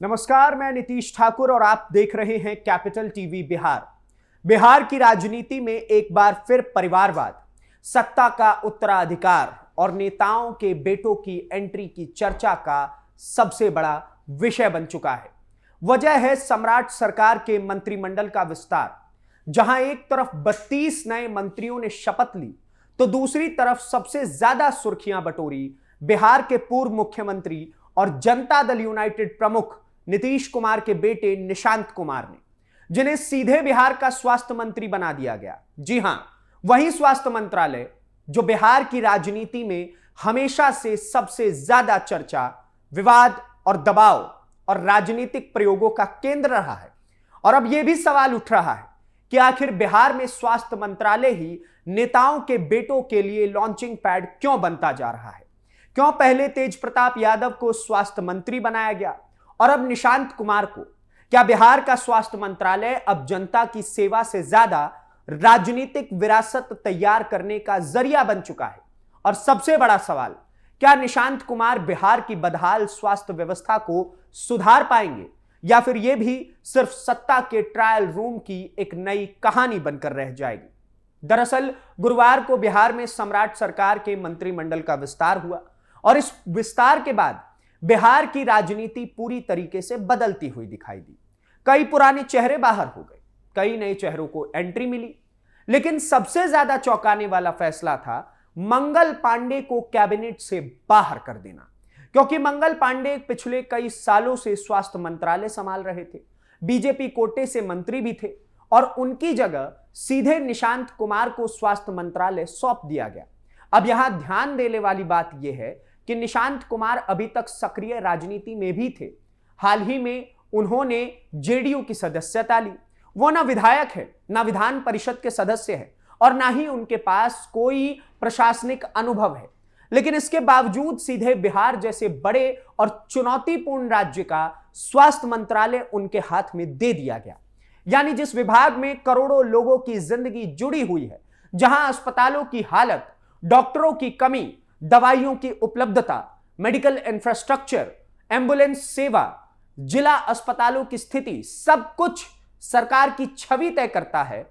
नमस्कार, मैं नीतीश ठाकुर और आप देख रहे हैं कैपिटल टीवी बिहार। बिहार की राजनीति में एक बार फिर परिवारवाद, सत्ता का उत्तराधिकार और नेताओं के बेटों की एंट्री की चर्चा का सबसे बड़ा विषय बन चुका है। वजह है सम्राट सरकार के मंत्रिमंडल का विस्तार, जहां एक तरफ 32 नए मंत्रियों ने शपथ ली तो दूसरी तरफ सबसे ज्यादा सुर्खियां बटोरी बिहार के पूर्व मुख्यमंत्री और जनता दल यूनाइटेड प्रमुख नीतीश कुमार के बेटे निशांत कुमार ने, जिन्हें सीधे बिहार का स्वास्थ्य मंत्री बना दिया गया। जी हां, वही स्वास्थ्य मंत्रालय जो बिहार की राजनीति में हमेशा से सबसे ज्यादा चर्चा, विवाद और दबाव और राजनीतिक प्रयोगों का केंद्र रहा है। और अब यह भी सवाल उठ रहा है कि आखिर बिहार में स्वास्थ्य मंत्रालय ही नेताओं के बेटों के लिए लॉन्चिंग पैड क्यों बनता जा रहा है। क्यों पहले तेज प्रताप यादव को स्वास्थ्य मंत्री बनाया गया और अब निशांत कुमार को? क्या बिहार का स्वास्थ्य मंत्रालय अब जनता की सेवा से ज्यादा राजनीतिक विरासत तैयार करने का जरिया बन चुका है? और सबसे बड़ा सवाल, क्या निशांत कुमार बिहार की बदहाल स्वास्थ्य व्यवस्था को सुधार पाएंगे या फिर यह भी सिर्फ सत्ता के ट्रायल रूम की एक नई कहानी बनकर रह जाएगी? दरअसल गुरुवार को बिहार में सम्राट सरकार के मंत्रिमंडल का विस्तार हुआ और इस विस्तार के बाद बिहार की राजनीति पूरी तरीके से बदलती हुई दिखाई दी। कई पुराने चेहरे बाहर हो गए, कई नए चेहरों को एंट्री मिली, लेकिन सबसे ज्यादा चौंकाने वाला फैसला था मंगल पांडे को कैबिनेट से बाहर कर देना। क्योंकि मंगल पांडे पिछले कई सालों से स्वास्थ्य मंत्रालय संभाल रहे थे, बीजेपी कोटे से मंत्री भी थे और उनकी जगह सीधे निशांत कुमार को स्वास्थ्य मंत्रालय सौंप दिया गया। अब यहां ध्यान देने वाली बात यह है कि निशांत कुमार अभी तक सक्रिय राजनीति में भी थे। हाल ही में उन्होंने जेडीयू की सदस्यता ली। वो ना विधायक है, ना विधान परिषद के सदस्य है और ना ही उनके पास कोई प्रशासनिक अनुभव है, लेकिन इसके बावजूद सीधे बिहार जैसे बड़े और चुनौतीपूर्ण राज्य का स्वास्थ्य मंत्रालय उनके हाथ में दे दिया गया। यानी जिस विभाग में करोड़ों लोगों की जिंदगी जुड़ी हुई है, जहां अस्पतालों की हालत, डॉक्टरों की कमी, दवाइयों की उपलब्धता, मेडिकल इंफ्रास्ट्रक्चर, एम्बुलेंस सेवा, जिला अस्पतालों की स्थिति, सब कुछ सरकार की छवि तय करता है,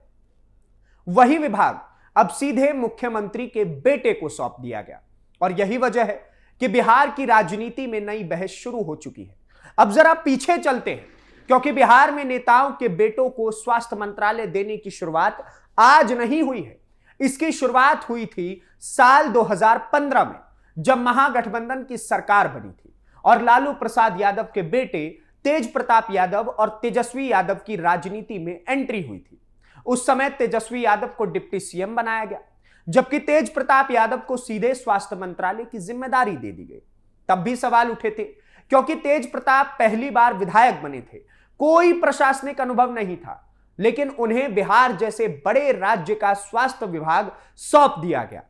वही विभाग अब सीधे मुख्यमंत्री के बेटे को सौंप दिया गया। और यही वजह है कि बिहार की राजनीति में नई बहस शुरू हो चुकी है। अब जरा पीछे चलते हैं, क्योंकि बिहार में नेताओं के बेटों को स्वास्थ्य मंत्रालय देने की शुरुआत आज नहीं हुई है। इसकी शुरुआत हुई थी साल 2015 में, जब महागठबंधन की सरकार बनी थी और लालू प्रसाद यादव के बेटे तेज प्रताप यादव और तेजस्वी यादव की राजनीति में एंट्री हुई थी। उस समय तेजस्वी यादव को डिप्टी सीएम बनाया गया, जबकि तेज प्रताप यादव को सीधे स्वास्थ्य मंत्रालय की जिम्मेदारी दे दी गई। तब भी सवाल उठे थे, क्योंकि तेज प्रताप पहली बार विधायक बने थे, कोई प्रशासनिक अनुभव नहीं था, लेकिन उन्हें बिहार जैसे बड़े राज्य का स्वास्थ्य विभाग सौंप दिया गया।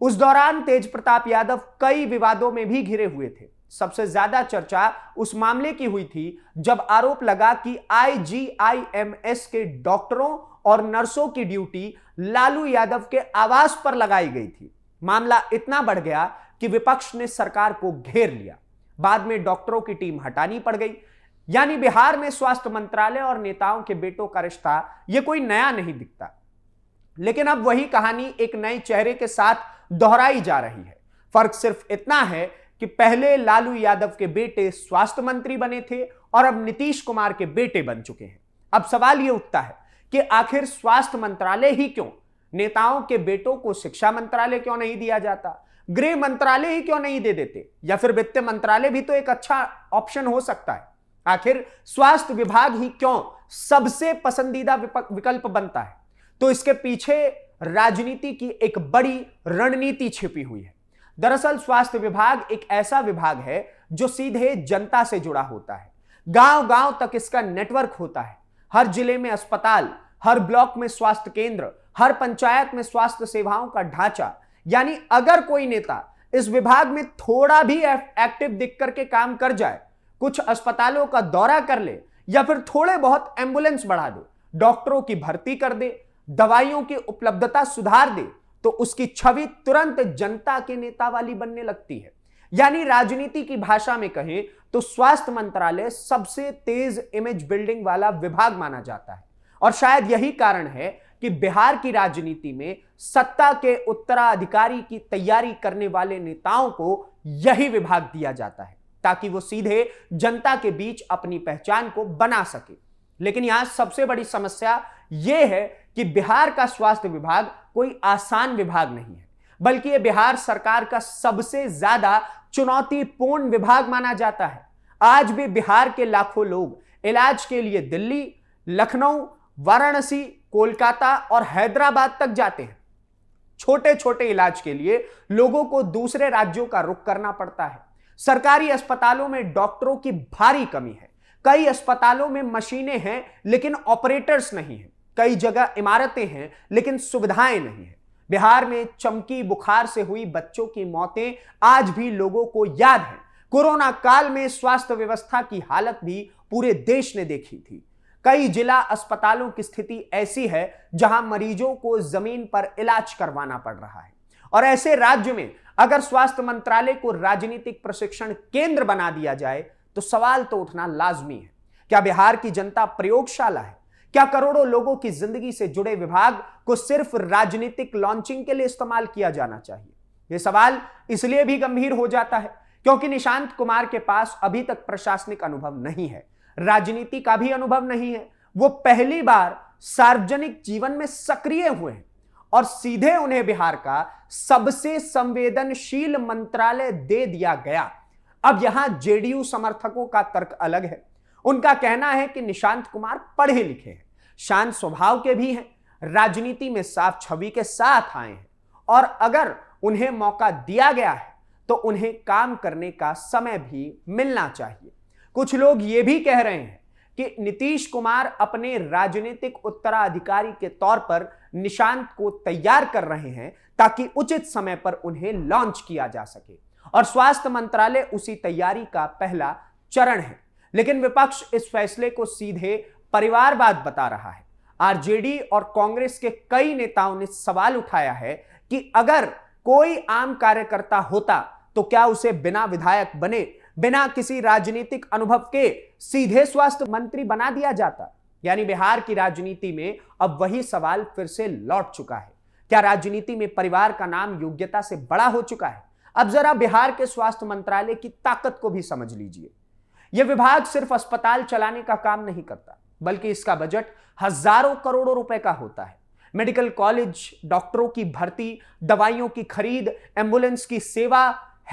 उस दौरान तेज प्रताप यादव कई विवादों में भी घिरे हुए थे। सबसे ज्यादा चर्चा उस मामले की हुई थी जब आरोप लगा कि IGIMS के डॉक्टरों और नर्सों की ड्यूटी लालू यादव के आवास पर लगाई गई थी। मामला इतना बढ़ गया कि विपक्ष ने सरकार को घेर लिया। बाद में डॉक्टरों की टीम हटानी पड़ गई। यानी बिहार में स्वास्थ्य मंत्रालय और नेताओं के बेटों का रिश्ता यह कोई नया नहीं दिखता, लेकिन अब वही कहानी एक नए चेहरे के साथ दोहराई जा रही है। फर्क सिर्फ इतना है कि पहले लालू यादव के बेटे स्वास्थ्य मंत्री बने थे और अब नीतीश कुमार के बेटे बन चुके हैं। अब सवाल यह उठता है कि आखिर स्वास्थ्य मंत्रालय ही क्यों? नेताओं के बेटों को शिक्षा मंत्रालय क्यों नहीं दिया जाता? गृह मंत्रालय ही क्यों नहीं दे देते? या फिर वित्त मंत्रालय भी तो एक अच्छा ऑप्शन हो सकता है। आखिर स्वास्थ्य विभाग ही क्यों सबसे पसंदीदा विकल्प बनता है? तो इसके पीछे राजनीति की एक बड़ी रणनीति छिपी हुई है। दरअसल स्वास्थ्य विभाग एक ऐसा विभाग है जो सीधे जनता से जुड़ा होता है। गांव गांव तक इसका नेटवर्क होता है। हर जिले में अस्पताल, हर ब्लॉक में स्वास्थ्य केंद्र, हर पंचायत में स्वास्थ्य सेवाओं का ढांचा। यानी अगर कोई नेता इस विभाग में थोड़ा भी एक्टिव दिख करके काम कर जाए, कुछ अस्पतालों का दौरा कर ले या फिर थोड़े बहुत एम्बुलेंस बढ़ा दे, डॉक्टरों की भर्ती कर दे, दवाइयों की उपलब्धता सुधार दे, तो उसकी छवि तुरंत जनता के नेता वाली बनने लगती है। यानी राजनीति की भाषा में कहें तो स्वास्थ्य मंत्रालय सबसे तेज इमेज बिल्डिंग वाला विभाग माना जाता है। और शायद यही कारण है कि बिहार की राजनीति में सत्ता के उत्तराधिकारी की तैयारी करने वाले नेताओं को यही विभाग दिया जाता है, ताकि वो सीधे जनता के बीच अपनी पहचान को बना सके। लेकिन यहां सबसे बड़ी समस्या यह है कि बिहार का स्वास्थ्य विभाग कोई आसान विभाग नहीं है, बल्कि यह बिहार सरकार का सबसे ज्यादा चुनौतीपूर्ण विभाग माना जाता है। आज भी बिहार के लाखों लोग इलाज के लिए दिल्ली, लखनऊ, वाराणसी, कोलकाता और हैदराबाद तक जाते हैं। छोटे छोटे इलाज के लिए लोगों को दूसरे राज्यों का रुख करना पड़ता है। सरकारी अस्पतालों में डॉक्टरों की भारी कमी है। कई अस्पतालों में मशीनें हैं लेकिन ऑपरेटर्स नहीं हैं। कई जगह इमारतें हैं लेकिन सुविधाएं नहीं हैं। बिहार में चमकी बुखार से हुई बच्चों की मौतें आज भी लोगों को याद है। कोरोना काल में स्वास्थ्य व्यवस्था की हालत भी पूरे देश ने देखी थी। कई जिला अस्पतालों की स्थिति ऐसी है जहां मरीजों को जमीन पर इलाज करवाना पड़ रहा है। और ऐसे राज्य में अगर स्वास्थ्य मंत्रालय को राजनीतिक प्रशिक्षण केंद्र बना दिया जाए तो सवाल तो उठना लाजमी है। क्या बिहार की जनता प्रयोगशाला है? क्या करोड़ों लोगों की जिंदगी से जुड़े विभाग को सिर्फ राजनीतिक लॉन्चिंग के लिए इस्तेमाल किया जाना चाहिए? यह सवाल इसलिए भी गंभीर हो जाता है क्योंकि निशांत कुमार के पास अभी तक प्रशासनिक अनुभव नहीं है, राजनीति का भी अनुभव नहीं है। वो पहली बार सार्वजनिक जीवन में सक्रिय हुए हैं और सीधे उन्हें बिहार का सबसे संवेदनशील मंत्रालय दे दिया गया। अब यहां जेडीयू समर्थकों का तर्क अलग है। उनका कहना है कि निशांत कुमार पढ़े लिखे हैं, शांत स्वभाव के भी हैं, राजनीति में साफ छवि के साथ आए हैं और अगर उन्हें मौका दिया गया है तो उन्हें काम करने का समय भी मिलना चाहिए। कुछ लोग यह भी कह रहे हैं कि नीतीश कुमार अपने राजनीतिक उत्तराधिकारी के तौर पर निशांत को तैयार कर रहे हैं ताकि उचित समय पर उन्हें लॉन्च किया जा सके और स्वास्थ्य मंत्रालय उसी तैयारी का पहला चरण है। लेकिन विपक्ष इस फैसले को सीधे परिवारवाद बता रहा है। आरजेडी और कांग्रेस के कई नेताओं ने सवाल उठाया है कि अगर कोई आम कार्यकर्ता होता तो क्या उसे बिना विधायक बने, बिना किसी राजनीतिक अनुभव के सीधे स्वास्थ्य मंत्री बना दिया जाता? यानी बिहार की राजनीति में अब वही सवाल फिर से लौट चुका है। क्या राजनीति में परिवार का नाम योग्यता से बड़ा हो चुका है? अब जरा बिहार के स्वास्थ्य मंत्रालय की ताकत को भी समझ लीजिए। यह विभाग सिर्फ अस्पताल चलाने का काम नहीं करता, बल्कि इसका बजट हजारों करोड़ों रुपए का होता है। मेडिकल कॉलेज, डॉक्टरों की भर्ती, दवाइयों की खरीद, एम्बुलेंस की सेवा,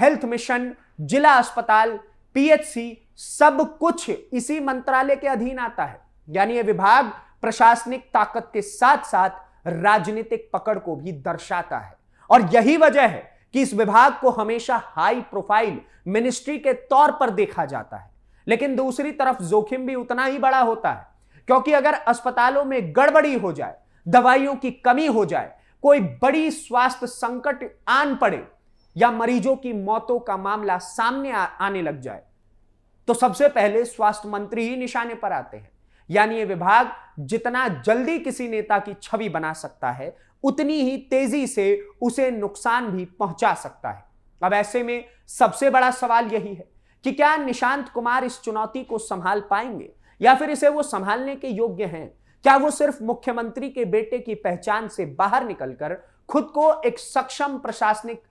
हेल्थ मिशन, जिला अस्पताल, पीएचसी, सब कुछ इसी मंत्रालय के अधीन आता है। यानी यह विभाग प्रशासनिक ताकत के साथ साथ राजनीतिक पकड़ को भी दर्शाता है। और यही वजह है कि इस विभाग को हमेशा हाई प्रोफाइल मिनिस्ट्री के तौर पर देखा जाता है। लेकिन दूसरी तरफ जोखिम भी उतना ही बड़ा होता है, क्योंकि अगर अस्पतालों में गड़बड़ी हो जाए, दवाइयों की कमी हो जाए, कोई बड़ी स्वास्थ्य संकट आन पड़े या मरीजों की मौतों का मामला सामने आने लग जाए तो सबसे पहले स्वास्थ्य मंत्री ही निशाने पर आते हैं। यानी यह विभाग जितना जल्दी किसी नेता की छवि बना सकता है, उतनी ही तेजी से उसे नुकसान भी पहुंचा सकता है। अब ऐसे में सबसे बड़ा सवाल यही है कि क्या निशांत कुमार इस चुनौती को संभाल पाएंगे या फिर इसे वो संभालने के योग्य हैं? क्या वो सिर्फ मुख्यमंत्री के बेटे की पहचान से बाहर निकलकर खुद को एक सक्षम प्रशासनिक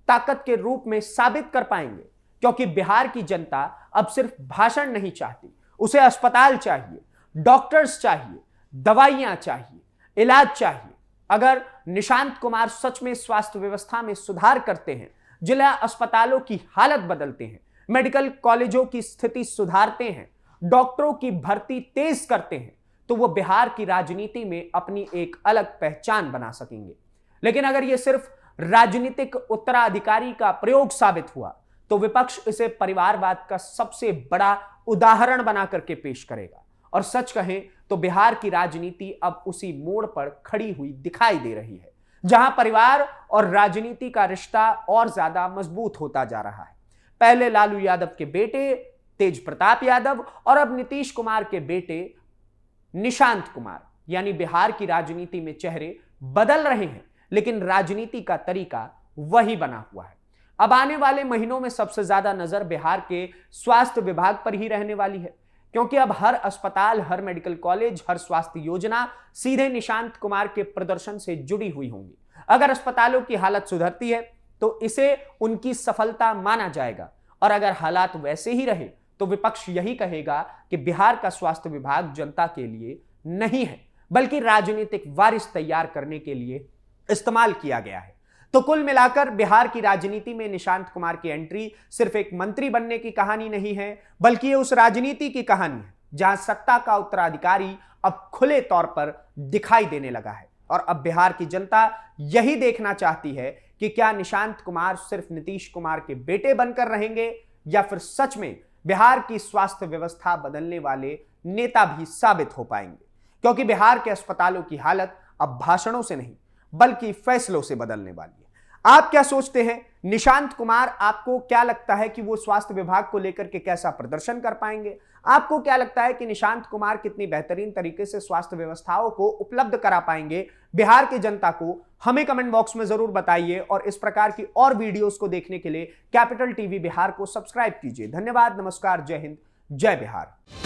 ताकत के रूप में साबित कर पाएंगे? क्योंकि बिहार की जनता अब सिर्फ भाषण नहीं चाहती, उसे अस्पताल चाहिए, डॉक्टर्स चाहिए, दवाइयां चाहिए, इलाज चाहिए। अगर निशांत कुमार सच में स्वास्थ्य व्यवस्था में सुधार करते हैं, जिला अस्पतालों की हालत बदलते हैं, मेडिकल कॉलेजों की स्थिति सुधारते हैं, डॉक्टरों की भर्ती तेज करते हैं, तो वो बिहार की राजनीति में अपनी एक अलग पहचान बना सकेंगे। लेकिन अगर ये सिर्फ राजनीतिक उत्तराधिकारी का प्रयोग साबित हुआ तो विपक्ष इसे परिवारवाद का सबसे बड़ा उदाहरण बना करके पेश करेगा। और सच कहें तो बिहार की राजनीति अब उसी मोड़ पर खड़ी हुई दिखाई दे रही है, जहां परिवार और राजनीति का रिश्ता और ज्यादा मजबूत होता जा रहा है। पहले लालू यादव के बेटे तेज प्रताप यादव और अब नीतीश कुमार के बेटे निशांत कुमार, यानी बिहार की राजनीति में चेहरे बदल रहे हैं, लेकिन राजनीति का तरीका वही बना हुआ है। अब आने वाले महीनों में सबसे ज्यादा नजर बिहार के स्वास्थ्य विभाग पर ही रहने वाली है, क्योंकि अब हर अस्पताल, हर मेडिकल कॉलेज, हर स्वास्थ्य योजना सीधे निशांत कुमार के प्रदर्शन से जुड़ी हुई होंगी। अगर अस्पतालों की हालत सुधरती है तो इसे उनकी सफलता माना जाएगा, और अगर हालात वैसे ही रहे तो विपक्ष यही कहेगा कि बिहार का स्वास्थ्य विभाग जनता के लिए नहीं है, बल्कि राजनीतिक वारिस तैयार करने के लिए इस्तेमाल किया गया है। तो कुल मिलाकर बिहार की राजनीति में निशांत कुमार की एंट्री सिर्फ एक मंत्री बनने की कहानी नहीं है, बल्कि ये उस राजनीति की कहानी है जहां सत्ता का उत्तराधिकारी अब खुले तौर पर दिखाई देने लगा है। और अब बिहार की जनता यही देखना चाहती है कि क्या निशांत कुमार सिर्फ नीतीश कुमार के बेटे बनकर रहेंगे, या फिर सच में बिहार की स्वास्थ्य व्यवस्था बदलने वाले नेता भी साबित हो पाएंगे। क्योंकि बिहार के अस्पतालों की हालत अब भाषणों से नहीं बल्कि फैसलों से बदलने वाली है। आप क्या सोचते हैं? निशांत कुमार, आपको क्या लगता है कि वो स्वास्थ्य विभाग को लेकर के कैसा प्रदर्शन कर पाएंगे? आपको क्या लगता है कि निशांत कुमार कितनी बेहतरीन तरीके से स्वास्थ्य व्यवस्थाओं को उपलब्ध करा पाएंगे बिहार की जनता को? हमें कमेंट बॉक्स में जरूर बताइए, और इस प्रकार की और वीडियोस को देखने के लिए कैपिटल टीवी बिहार को सब्सक्राइब कीजिए। धन्यवाद, नमस्कार, जय हिंद, जय बिहार।